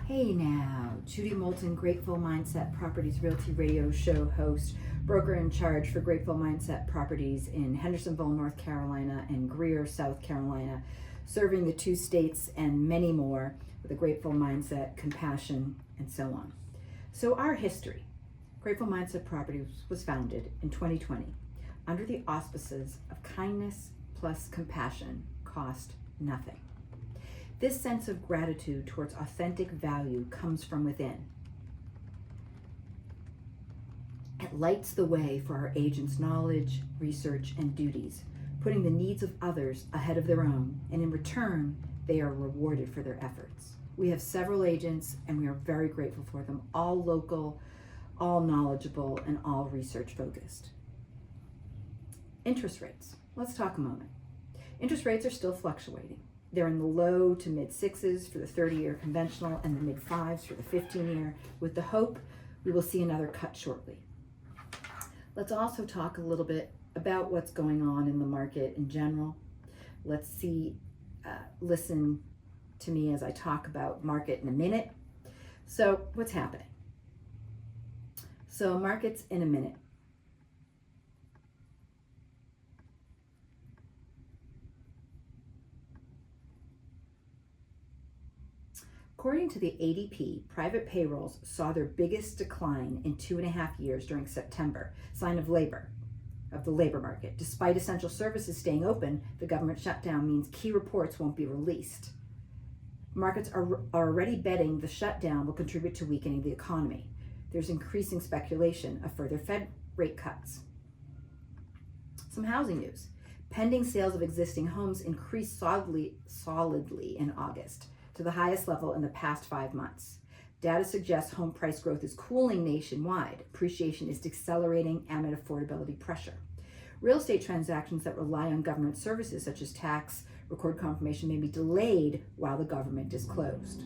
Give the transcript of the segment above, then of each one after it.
Hey now, Judi Moolten, Grateful Mindset Properties Realty Radio Show host, broker in charge for Grateful Mindset Properties in Hendersonville, North Carolina and Greer, South Carolina, serving the two states and many more with a grateful mindset, compassion, and so on. So our history. Grateful Mindset Properties was founded in 2020 under the auspices of kindness plus compassion cost nothing. This sense of gratitude towards authentic value comes from within. It lights the way for our agents' knowledge, research, and duties, putting the needs of others ahead of their own, and in return, they are rewarded for their efforts. We have several agents, and we are very grateful for them, all local, all knowledgeable, and all research focused. Interest rates. Let's talk a moment. Interest rates are still fluctuating. They're in the low to mid sixes for the 30-year conventional and the mid fives for the 15-year, with the hope we will see another cut shortly. Let's also talk a little bit about what's going on in the market in general. Let's listen to me as I talk about market in a minute. So what's happening? So markets in a minute. According to the ADP, private payrolls saw their biggest decline in 2.5 years during September, sign of the labor market. Despite essential services staying open, the government shutdown means key reports won't be released. Markets are already betting the shutdown will contribute to weakening the economy. There's increasing speculation of further Fed rate cuts. Some housing news. Pending sales of existing homes increased solidly in August, to the highest level in the past 5 months. Data suggests home price growth is cooling nationwide. Appreciation is decelerating amid affordability pressure. Real estate transactions that rely on government services such as tax record confirmation may be delayed while the government is closed.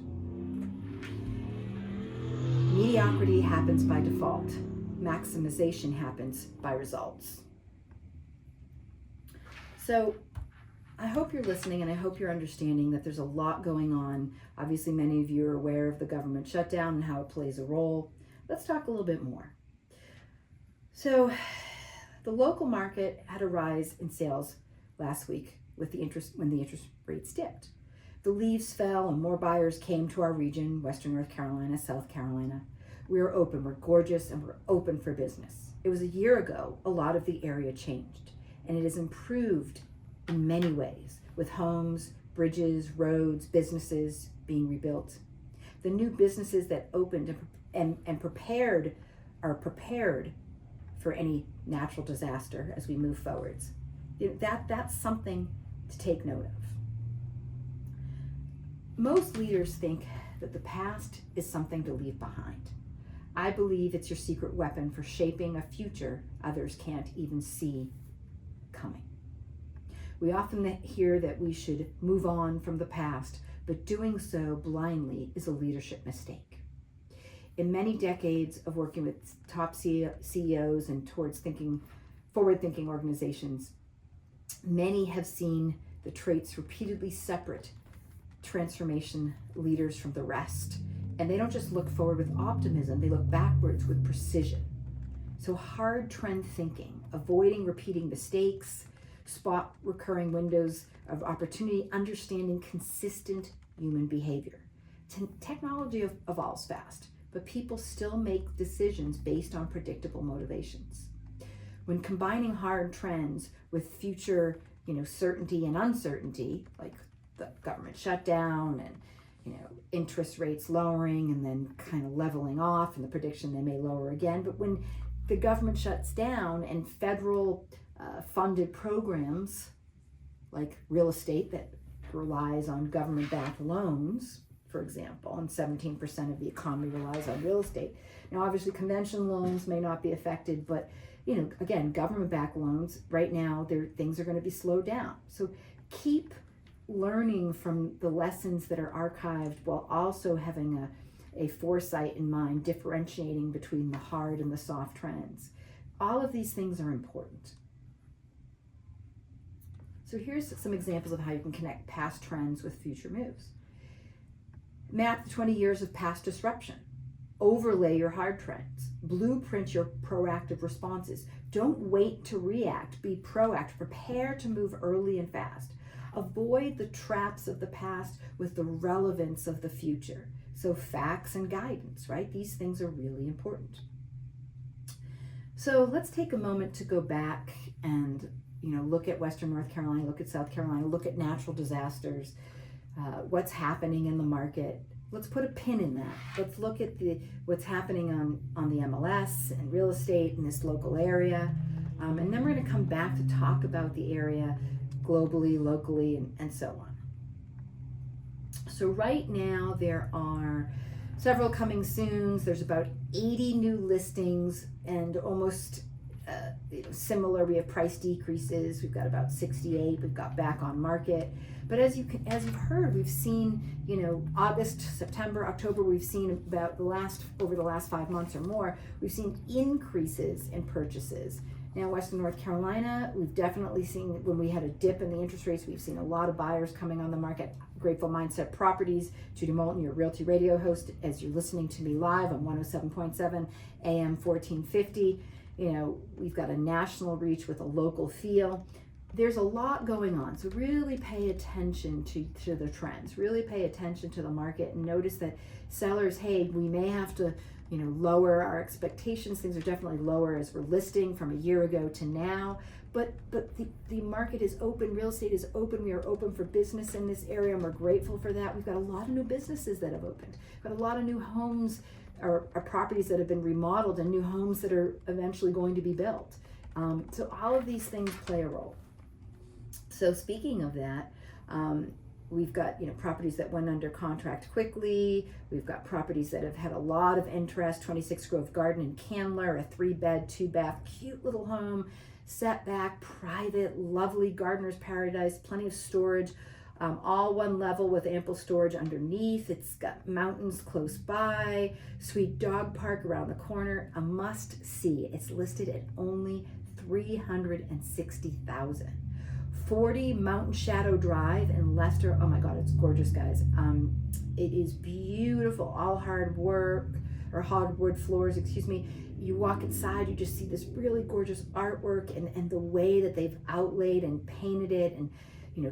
Mediocrity happens by default. Maximization happens by results. So I hope you're listening and I hope you're understanding that there's a lot going on. Obviously, many of you are aware of the government shutdown and how it plays a role. Let's talk a little bit more. So the local market had a rise in sales last week when the interest rates dipped. The leaves fell and more buyers came to our region, Western North Carolina, South Carolina. We are open, we're gorgeous, and we're open for business. It was a year ago, a lot of the area changed, and it has improved in many ways, with homes, bridges, roads, businesses being rebuilt. The new businesses that opened and are prepared for any natural disaster as we move forwards. That's something to take note of. Most leaders think that the past is something to leave behind. I believe it's your secret weapon for shaping a future others can't even see coming. We often hear that we should move on from the past, but doing so blindly is a leadership mistake. In many decades of working with top CEOs and towards forward-thinking organizations, many have seen the traits repeatedly separate transformation leaders from the rest. And they don't just look forward with optimism, they look backwards with precision. So hard trend thinking, avoiding repeating mistakes, spot recurring windows of opportunity, understanding consistent human behavior. Technology evolves fast, but people still make decisions based on predictable motivations. When combining hard trends with future, certainty and uncertainty, like the government shutdown and interest rates lowering and then kind of leveling off and the prediction they may lower again, but when the government shuts down and federal funded programs like real estate that relies on government-backed loans, for example, and 17% of the economy relies on real estate. Now, obviously, conventional loans may not be affected, but again, government-backed loans, right now, things are going to be slowed down. So keep learning from the lessons that are archived while also having a foresight in mind, differentiating between the hard and the soft trends. All of these things are important. So here's some examples of how you can connect past trends with future moves. Map the 20 years of past disruption. Overlay your hard trends. Blueprint your proactive responses. Don't wait to react. Be proactive. Prepare to move early and fast. Avoid the traps of the past with the relevance of the future. So facts and guidance, right? These things are really important. So let's take a moment to go back and look at Western North Carolina, look at South Carolina, look at natural disasters, what's happening in the market. Let's put a pin in that. Let's look at what's happening on the MLS and real estate in this local area. And then we're going to come back to talk about the area globally, locally, and so on. So right now there are several coming soons. There's about 80 new listings and almost similar. We have price decreases. We've got about 68. We've got back on market. But as you've heard, we've seen, August, September, October, we've seen about over the last 5 months or more, we've seen increases in purchases. Now, Western North Carolina, we've definitely seen, when we had a dip in the interest rates, we've seen a lot of buyers coming on the market. Grateful Mindset Properties, Judi Moolten, your Realty Radio host, as you're listening to me live on 107.7 AM 1450. We've got a national reach with a local feel. There's a lot going on, so really pay attention to the trends. Really pay attention to the market and notice that sellers, hey, we may have to lower our expectations. Things are definitely lower as we're listing from a year ago to now, but the market is open. Real estate is open. We are open for business in this area, and we're grateful for that. We've got a lot of new businesses that have opened. We've got a lot of new homes or properties that have been remodeled and new homes that are eventually going to be built. So all of these things play a role. So speaking of that, we've got properties that went under contract quickly. We've got properties that have had a lot of interest. 26 Grove Garden in Candler, a 3-bed, 2-bath, cute little home, setback, private, lovely gardener's paradise, plenty of storage, all one level with ample storage underneath. It's got mountains close by, sweet dog park around the corner, a must see. It's listed at only $360,000. 40 Mountain Shadow Drive in Leicester. Oh my God, it's gorgeous, guys. It is beautiful, all hardwood floors, You walk inside, you just see this really gorgeous artwork and the way that they've outlaid and painted it, and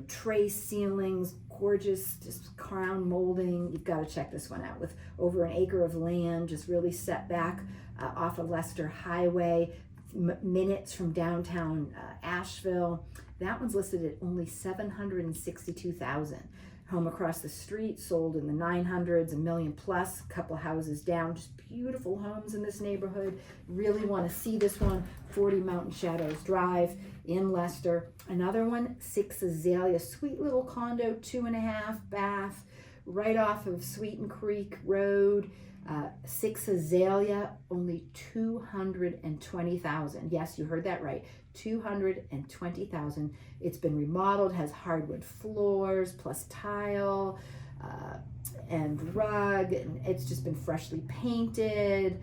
tray ceilings, gorgeous, just crown molding. You've got to check this one out, with over an acre of land, just really set back off of Leicester Highway, minutes from downtown Asheville. That one's listed at only $762,000. Home across the street sold in the 900s, $1 million plus, a couple houses down. Just beautiful homes in this neighborhood. Really want to see this one. 40 Mountain Shadows Drive in Leicester. Another one, 6 Azalea, sweet little condo, 2.5 bath, right off of Sweeten Creek Road. 6 Azalea, only $220,000. Yes, you heard that right. $220,000. It's been remodeled, has hardwood floors plus tile and rug, and it's just been freshly painted.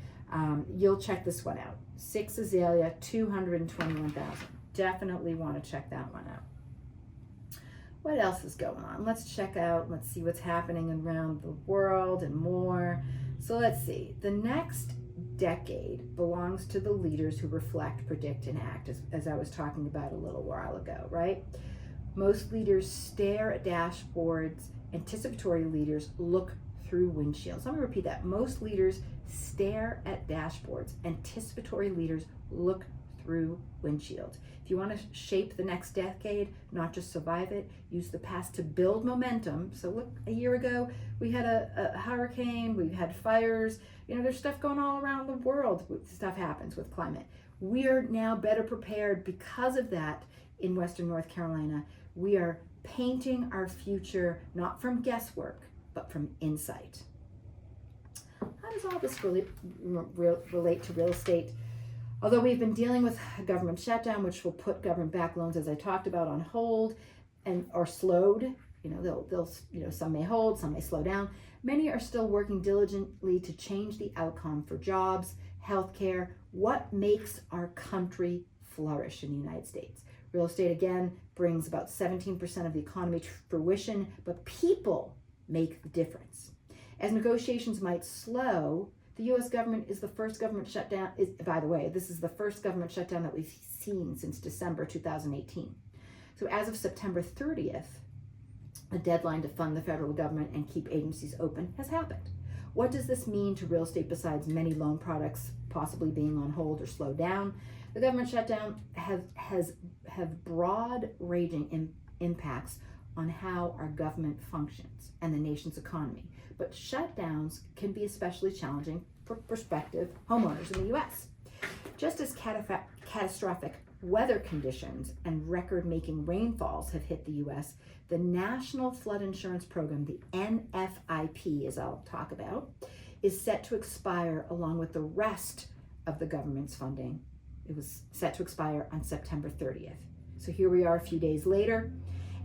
You'll check this one out. 6 Azalea, $221,000. Definitely want to check that one out. What else is going on? Let's see what's happening around the world and more. So let's see. The next decade belongs to the leaders who reflect, predict, and act, as I was talking about a little while ago, right? Most leaders stare at dashboards. Anticipatory leaders look through windshields. Let me repeat that. Most leaders stare at dashboards. Anticipatory leaders look through windshields. If you want to shape the next decade, not just survive it, use the past to build momentum. So look, a year ago, we had a hurricane, we've had fires, there's stuff going all around the world. Stuff happens with climate. We are now better prepared because of that in Western North Carolina. We are painting our future, not from guesswork, but from insight. How does all this relate to real estate? Although we've been dealing with a government shutdown, which will put government-backed loans, as I talked about, on hold or slowed. They'll some may hold, some may slow down. Many are still working diligently to change the outcome for jobs, healthcare, what makes our country flourish in the United States. Real estate, again, brings about 17% of the economy to fruition, but people make the difference. As negotiations might slow, the U.S. government is the first government shutdown. By the way, this is the first government shutdown that we've seen since December 2018. So as of September 30th, a deadline to fund the federal government and keep agencies open has happened. What does this mean to real estate besides many loan products possibly being on hold or slowed down? The government shutdown have broad-ranging impacts on how our government functions and the nation's economy. But shutdowns can be especially challenging for prospective homeowners in the U.S. Just as catastrophic weather conditions and record-making rainfalls have hit the U.S., the National Flood Insurance Program, the NFIP, as I'll talk about, is set to expire along with the rest of the government's funding. It was set to expire on September 30th. So here we are a few days later,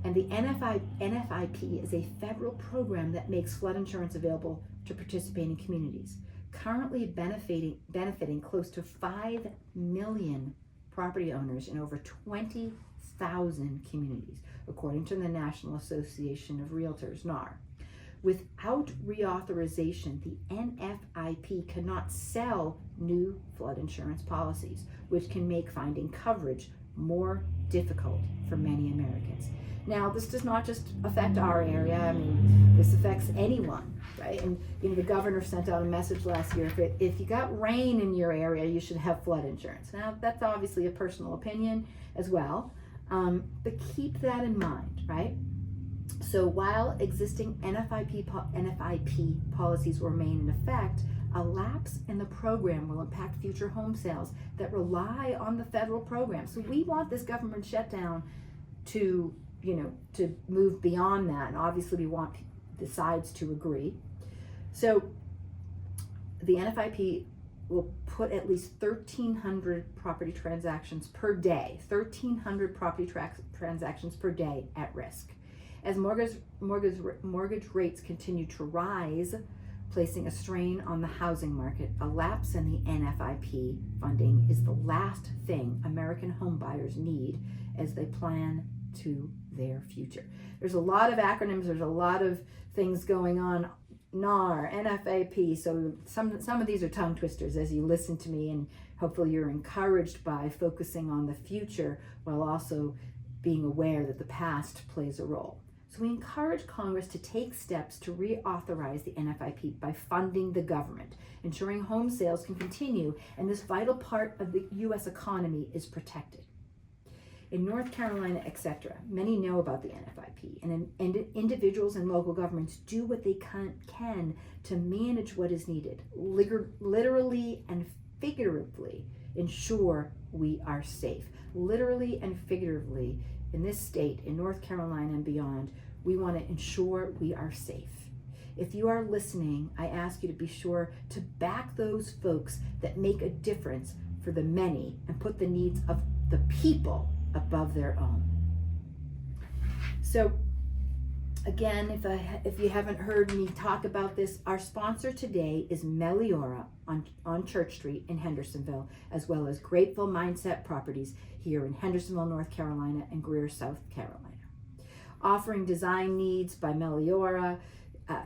and the NFIP is a federal program that makes flood insurance available to participating communities, currently benefiting close to 5 million property owners in over 20,000 communities, according to the National Association of Realtors, NAR. Without reauthorization, the NFIP cannot sell new flood insurance policies, which can make finding coverage more difficult for many Americans. Now, this does not just affect our area. I mean, this affects anyone, right? And the governor sent out a message last year: if you got rain in your area, you should have flood insurance. Now, that's obviously a personal opinion as well, but keep that in mind, right? So while existing NFIP policies will remain in effect, a lapse in the program will impact future home sales that rely on the federal program. So we want this government shutdown to move beyond that, and obviously we want the sides to agree. So the NFIP will put at least 1,300 property transactions per day, 1,300 property transactions per day at risk. As mortgage rates continue to rise, placing a strain on the housing market, a lapse in the NFIP funding is the last thing American homebuyers need as they plan to their future. There's a lot of acronyms, there's a lot of things going on. NAR, NFIP, so some of these are tongue twisters as you listen to me, and hopefully you're encouraged by focusing on the future while also being aware that the past plays a role. So we encourage Congress to take steps to reauthorize the NFIP by funding the government, ensuring home sales can continue and this vital part of the U.S. economy is protected. In North Carolina, etc., many know about the NFIP, and individuals and local governments do what they can to manage what is needed, literally and figuratively ensure we are safe. Literally and figuratively, in this state, in North Carolina and beyond, we want to ensure we are safe. If you are listening, I ask you to be sure to back those folks that make a difference for the many and put the needs of the people above their own. So again, if you haven't heard me talk about this, our sponsor today is Meliora on Church Street in Hendersonville, as well as Grateful Mindset Properties here in Hendersonville, North Carolina, and Greer, South Carolina. Offering design needs by Meliora,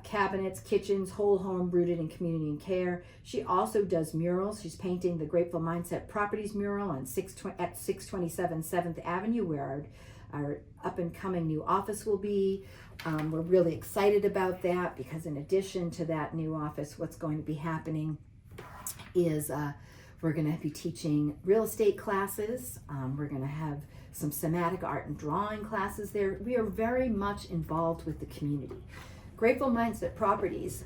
cabinets, kitchens, whole home rooted in community and care. She also does murals. She's painting the Grateful Mindset Properties mural at 627 7th Avenue, where our up and coming new office will be. We're really excited about that because in addition to that new office, what's going to be happening is we're going to be teaching real estate classes. We're going to have some somatic art and drawing classes there. We are very much involved with the community. Grateful Mindset Properties,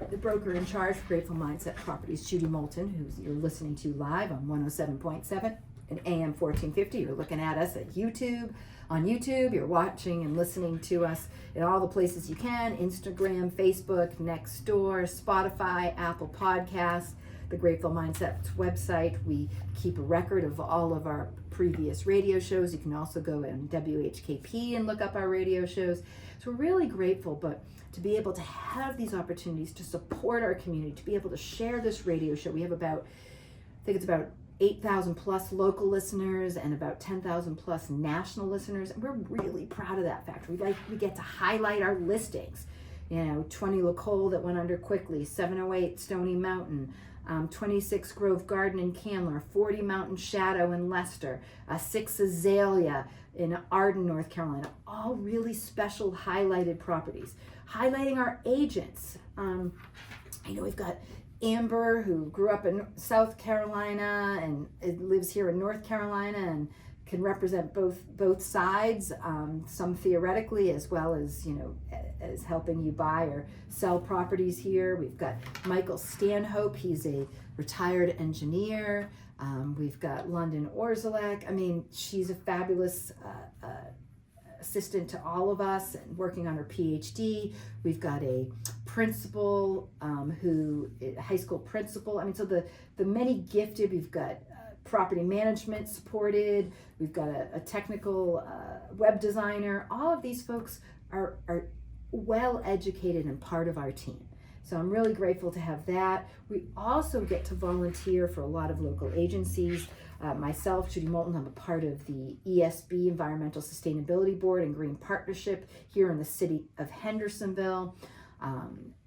the broker in charge of Grateful Mindset Properties, Judi Moolten, who you're listening to live on 107.7 and AM 1450. You're looking at us at YouTube. On YouTube, you're watching and listening to us in all the places you can: Instagram, Facebook, Nextdoor, Spotify, Apple Podcasts, the Grateful Mindset website. We keep a record of all of our previous radio shows. You can also go in WKHP and look up our radio shows. So we're really grateful, but to be able to have these opportunities to support our community, to be able to share this radio show. We have about 8,000 plus local listeners and about 10,000 plus national listeners. And we're really proud of that fact. We get to highlight our listings. 20 Lacole that went under quickly, 708 Stony Mountain, 26 Grove Garden in Candler, 40 Mountain Shadow in Leicester, 6 Azalea in Arden, North Carolina. All really special highlighted properties. Highlighting our agents. We've got Amber, who grew up in South Carolina and lives here in North Carolina and can represent both sides, some theoretically as well as as helping you buy or sell properties here. We've got Michael Stanhope, he's a retired engineer. We've got London Orzalek. She's a fabulous assistant to all of us and working on her PhD. We've got a principal high school principal. So the many gifted, we've got property management supported, we've got a technical web designer. All of these folks are well educated and part of our team. So I'm really grateful to have that. We also get to volunteer for a lot of local agencies. Myself, Judi Moolten, I'm a part of the ESB, Environmental Sustainability Board and Green Partnership here in the city of Hendersonville,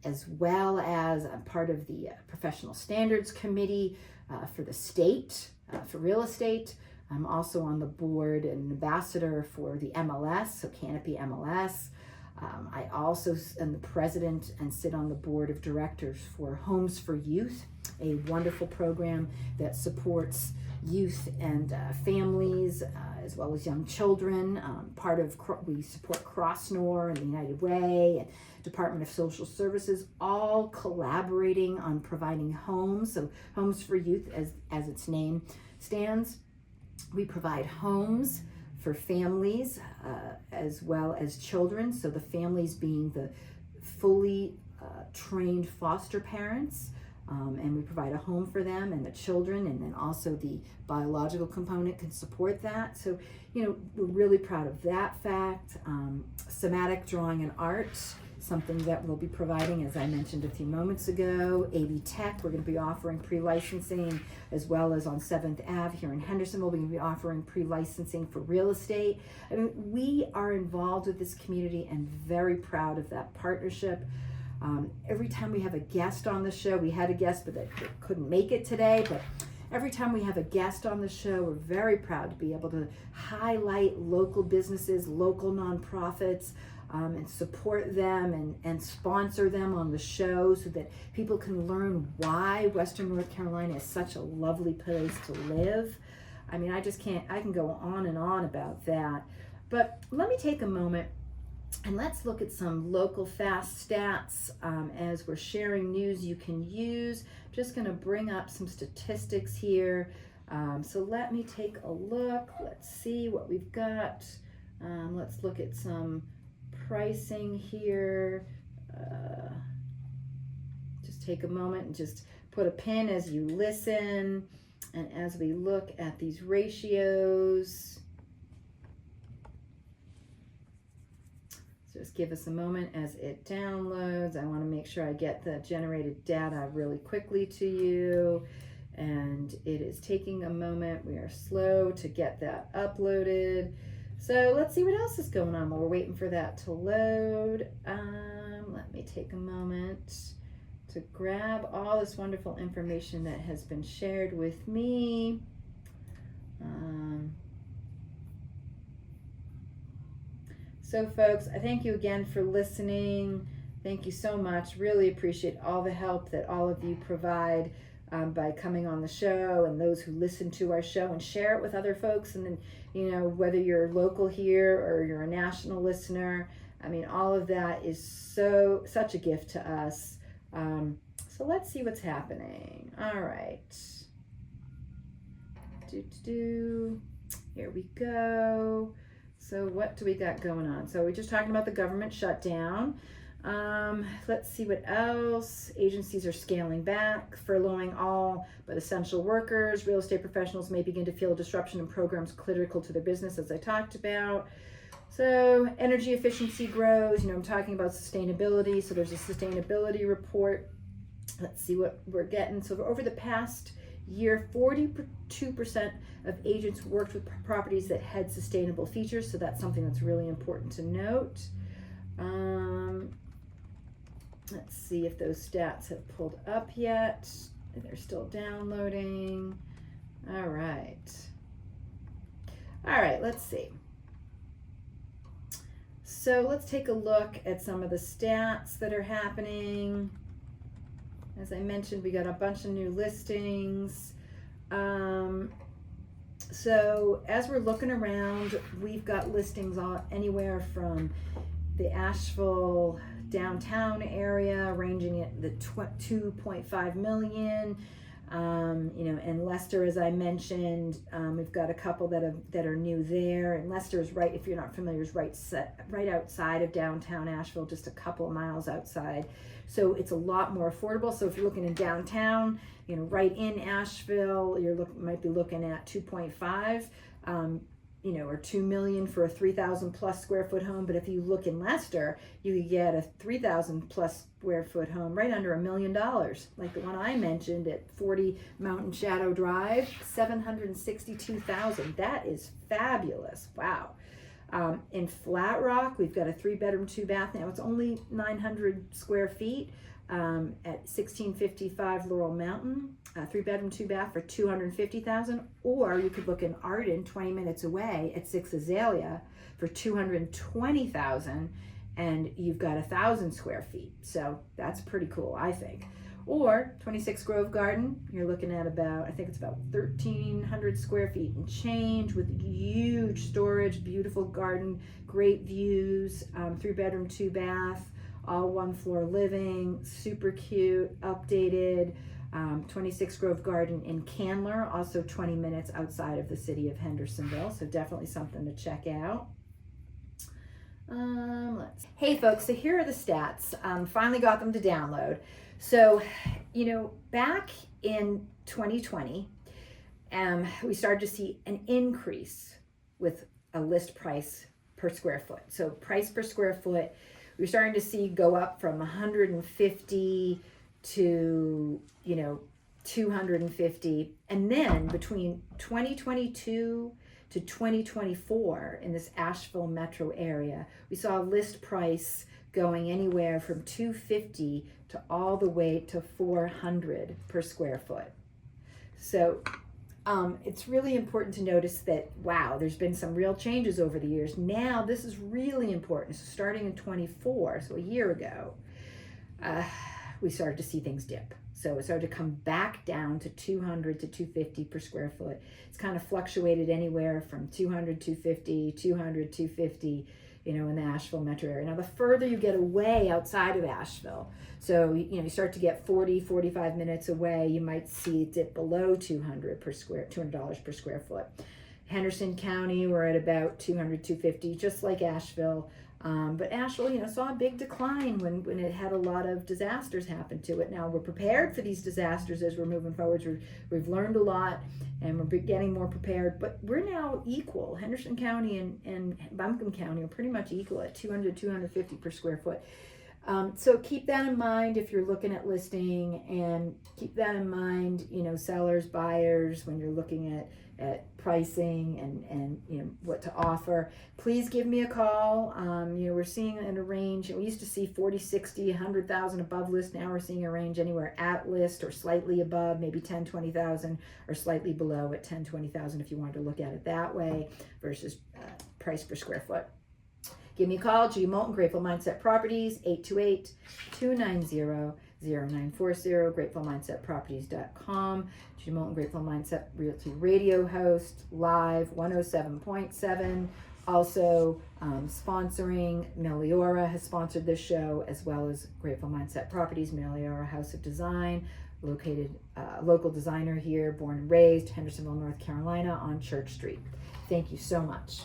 as well as I'm part of the Professional Standards Committee for the state, for real estate. I'm also on the board and ambassador for the MLS, so Canopy MLS. I also am the president and sit on the board of directors for Homes for Youth, a wonderful program that supports youth and families as well as young children. We support Crossnor and the United Way and Department of Social Services, all collaborating on providing homes. So Homes for Youth, as its name stands, we provide homes for families as well as children. So the families being the fully trained foster parents, and we provide a home for them, and the children, and then also the biological component can support that. So, we're really proud of that fact. Somatic drawing and art, something that we'll be providing, as I mentioned a few moments ago. AV Tech, we're going to be offering pre-licensing, as well as on 7th Ave here in Hendersonville, we're going to be offering pre-licensing for real estate. We are involved with this community and very proud of that partnership. Every time we have a guest on the show, we had a guest but that couldn't make it today, but every time we have a guest on the show, we're very proud to be able to highlight local businesses, local nonprofits, and support them and sponsor them on the show so that people can learn why Western North Carolina is such a lovely place to live. I can go on and on about that, but let me take a moment and let's look at some local fast stats as we're sharing news you can use. I'm just going to bring up some statistics here. So let me take a look. Let's see what we've got. Let's look at some pricing here. Just take a moment and just put a pin as you listen and as we look at these ratios. Just give us a moment as it downloads. I want to make sure I get the generated data really quickly to you. And it is taking a moment. We are slow to get that uploaded. So let's see what else is going on while we're waiting for that to load. Let me take a moment to grab all this wonderful information that has been shared with me. So folks, I thank you again for listening. Thank you so much. Really appreciate all the help that all of you provide by coming on the show, and those who listen to our show and share it with other folks. And then, whether you're local here or you're a national listener, all of that is such a gift to us. So let's see what's happening. All right. Here we go. So what do we got going on? So we're just talking about the government shutdown. Let's see what else. Agencies are scaling back, furloughing all but essential workers. Real estate professionals may begin to feel a disruption in programs critical to their business, as I talked about. So energy efficiency grows. I'm talking about sustainability. So there's a sustainability report. Let's see what we're getting. So over the past year, 42% of agents worked with properties that had sustainable features. So that's something that's really important to note. Let's see if those stats have pulled up yet. They're still downloading. All right. All right, let's see. So let's take a look at some of the stats that are happening. As I mentioned, we got a bunch of new listings. So as we're looking around, we've got listings anywhere from the Asheville downtown area, ranging at the 2.5 million. And Leicester, as I mentioned, we've got a couple that are new there. And Leicester is right, if you're not familiar, is right outside of downtown Asheville, just a couple of miles outside. So it's a lot more affordable. So if you're looking in downtown, right in Asheville, might be looking at 2.5, or 2 million for a 3,000 plus square foot home. But if you look in Leicester, you could get a 3,000 plus square foot home right under $1 million, like the one I mentioned at 40 Mountain Shadow Drive, 762,000. That is fabulous. Wow. In Flat Rock, we've got a 3-bedroom, 2-bath. Now it's only 900 square feet at 1655 Laurel Mountain, 3-bedroom, 2-bath for 250,000. Or you could look in Arden, 20 minutes away at 6 Azalea for 220,000, and you've got 1,000 square feet. So that's pretty cool, I think. Or 26 Grove Garden, you're looking at about 1,300 square feet and change, with huge storage, beautiful garden, great views, 3-bedroom, 2-bath, all 1-floor living, super cute, updated. 26 Grove Garden in Candler, also 20 minutes outside of the city of Hendersonville, so definitely something to check out. Hey folks, so here are the stats. Finally got them to download. So, back in 2020, we started to see an increase with a list price per square foot. So price per square foot, we're starting to see go up from 150 to, 250. And then between 2022 to 2024 in this Asheville metro area, we saw a list price going anywhere from 250 to all the way to 400 per square foot. So it's really important to notice that, wow, there's been some real changes over the years. Now this is really important. So starting in 24, so a year ago, we started to see things dip. So it started to come back down to 200 to 250 per square foot. It's kind of fluctuated anywhere from 200, 250, 200, 250, in the Asheville metro area. Now, the further you get away outside of Asheville, so, you start to get 40, 45 minutes away, you might see it dip below $200 per square foot. Henderson County, we're at about 200, 250, just like Asheville. But Asheville, saw a big decline when it had a lot of disasters happen to it. Now we're prepared for these disasters as we're moving forward. We've learned a lot, and we're getting more prepared. But we're now equal. Henderson County and Buncombe County are pretty much equal at 200, 250 per square foot. So keep that in mind if you're looking at listing, and keep that in mind, sellers, buyers, when you're looking at pricing and what to offer. Please give me a call. We're seeing in a range. We used to see 40, 60, 100,000 above list. Now we're seeing a range anywhere at list or slightly above, maybe 10, 20,000, or slightly below at 10, 20,000 if you wanted to look at it that way, versus price per square foot. Give me a call, Judi Moolten, Grateful Mindset Properties, 828-290-0940, gratefulmindsetproperties.com. Judi Moolten, Grateful Mindset Realty Radio host, live 107.7. Also sponsoring, Meliora has sponsored this show, as well as Grateful Mindset Properties, Meliora House of Design, located local designer here, born and raised, Hendersonville, North Carolina, on Church Street. Thank you so much.